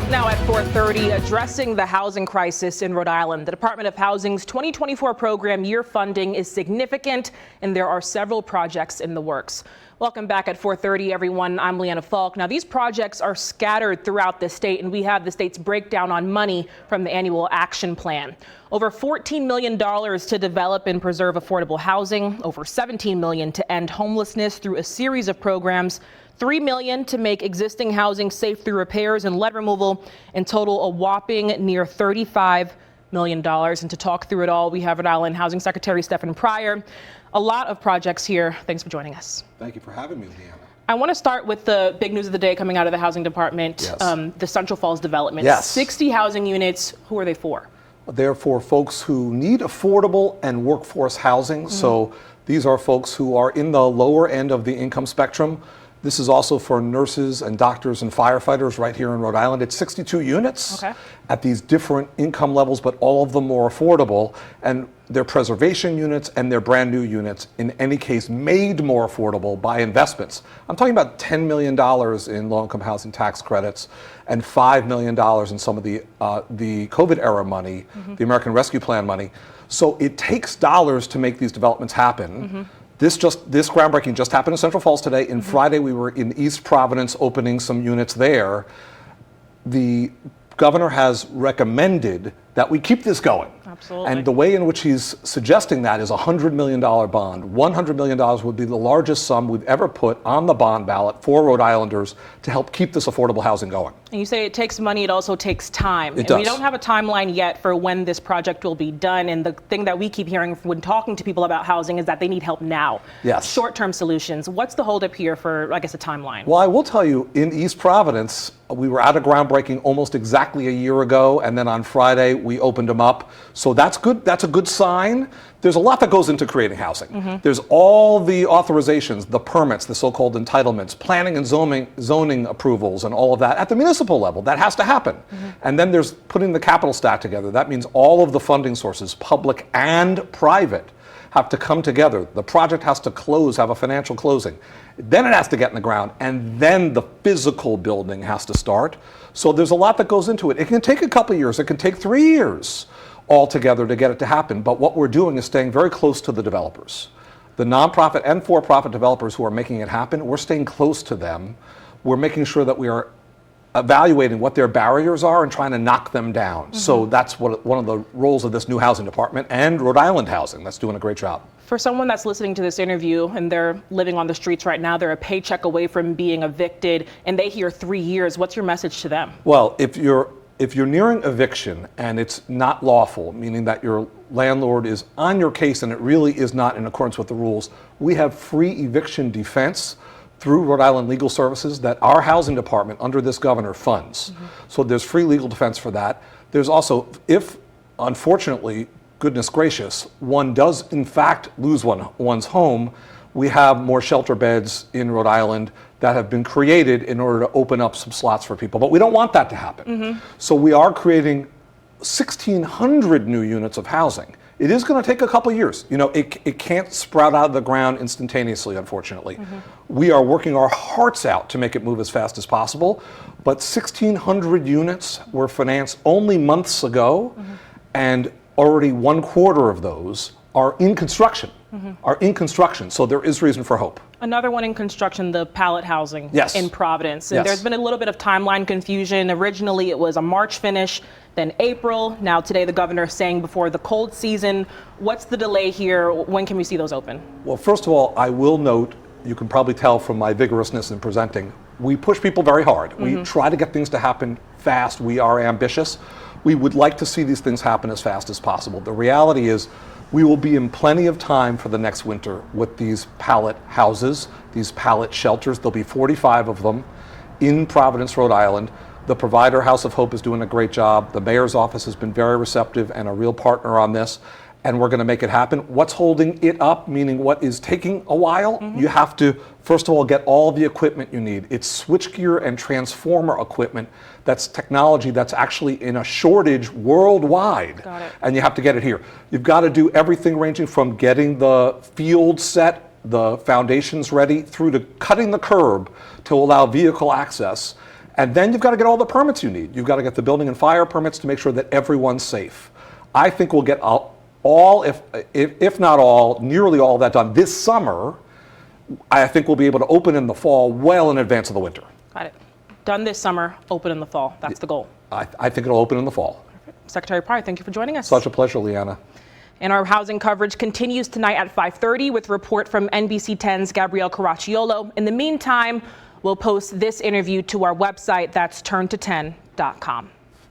Now at 4:30, addressing the housing crisis in Rhode Island. The Department of Housing's 2024 program year funding is significant, and there are several projects in the works. Welcome back at 4:30, everyone. I'm Leanna Falk. Now, these projects are scattered throughout the state, and we have the state's breakdown on money from the annual action plan. Over $14 million to develop and preserve affordable housing, over $17 million to end homelessness through a series of programs, $3 million to make existing housing safe through repairs and lead removal, in total a whopping near $35 million. And to talk through it all, we have Rhode Island Housing Secretary Stefan Pryor. A lot of projects here. Thanks for joining us. Thank you for having me, Leanna. I want to start with the big news of the day coming out of the housing department, Yes. The Central Falls development. Yes. 60 housing units. Who are they for? They're for folks who need affordable and workforce housing. So these are folks who are in the lower end of the income spectrum. This is also for nurses and doctors and firefighters right here in Rhode Island. It's 62 units at these different income levels, but all of them more affordable. And they're preservation units and they're brand new units, in any case made more affordable by investments. I'm talking about $10 million in low-income housing tax credits and $5 million in some of the COVID era money, the American Rescue Plan money. So it takes dollars to make these developments happen. This groundbreaking just happened in Central Falls today. And Friday we were in East Providence opening some units there. The governor has recommended that we keep this going. Absolutely. And the way in which he's suggesting that is a $100 million bond. $100 million would be the largest sum we've ever put on the bond ballot for Rhode Islanders to help keep this affordable housing going. And you say it takes money, it also takes time. It does. We don't have a timeline yet for when this project will be done. And the thing that we keep hearing when talking to people about housing is that they need help now. Yes. Short-term solutions. What's the holdup here for, I guess, a timeline? Well, I will tell you, in East Providence, we were at a groundbreaking almost exactly a year ago, and then on Friday we opened them up. So that's good. That's a good sign. There's a lot that goes into creating housing. There's all the authorizations, the permits, the so-called entitlements, planning and zoning approvals, and all of that at the municipal level. That has to happen. And then there's putting the capital stack together. That means all of the funding sources, public and private, have to come together. The project has to close, have a financial closing. Then it has to get in the ground, and then the physical building has to start. So there's a lot that goes into it. It can take a couple of years. It can take 3 years altogether to get it to happen. But what we're doing is staying very close to the developers. The nonprofit and for-profit developers who are making it happen, we're staying close to them. We're making sure that we are evaluating what their barriers are and trying to knock them down. So that's one of the roles of this new housing department and Rhode Island Housing. That's doing a great job. For someone that's listening to this interview and they're living on the streets right now, they're a paycheck away from being evicted, and they hear 3 years, what's your message to them? Well, if you're nearing eviction and it's not lawful, meaning that your landlord is on your case and it really is not in accordance with the rules, we have free eviction defense through Rhode Island Legal Services that our housing department under this governor funds. So there's free legal defense for that. There's also, if unfortunately, goodness gracious, one does in fact lose one's home, we have more shelter beds in Rhode Island that have been created in order to open up some slots for people. But we don't want that to happen. So we are creating 1,600 new units of housing. It is going to take a couple years. You know, it can't sprout out of the ground instantaneously, unfortunately. We are working our hearts out to make it move as fast as possible. But 1,600 units were financed only months ago, and already 1/4 of those are in construction. So there is reason for hope. Another one in construction, the pallet housing in Providence. And Yes. there's been a little bit of timeline confusion. Originally, it was a March finish, then April. Now today, the governor is saying before the cold season. What's the delay here? When can we see those open? Well, first of all, I will note, you can probably tell from my vigorousness in presenting, we push people very hard. We try to get things to happen fast. We are ambitious. We would like to see these things happen as fast as possible. The reality is, we will be in plenty of time for the next winter with these pallet houses, these pallet shelters. There'll be 45 of them in Providence, Rhode Island. The provider, House of Hope, is doing a great job. The mayor's office has been very receptive and a real partner on this, and we're going to make it happen. What's holding it up, meaning what is taking a while? You have to, first of all, get all the equipment you need. It's switchgear and transformer equipment. That's technology that's actually in a shortage worldwide. Got it. And you have to get it here. You've got to do everything ranging from getting the field set, the foundations ready, through to cutting the curb to allow vehicle access. And then you've got to get all the permits you need. You've got to get the building and fire permits to make sure that everyone's safe. I think we'll get all, if not all, nearly all that done this summer. I think we'll be able to open in the fall well in advance of the winter. Got it. Done this summer, open in the fall. That's the goal. I think it'll open in the fall. Secretary Pryor, thank you for joining us. Such a pleasure, Leanna. And our housing coverage continues tonight at 5:30 with a report from NBC 10's Gabrielle Caracciolo. In the meantime, we'll post this interview to our website. That's turnto10.com.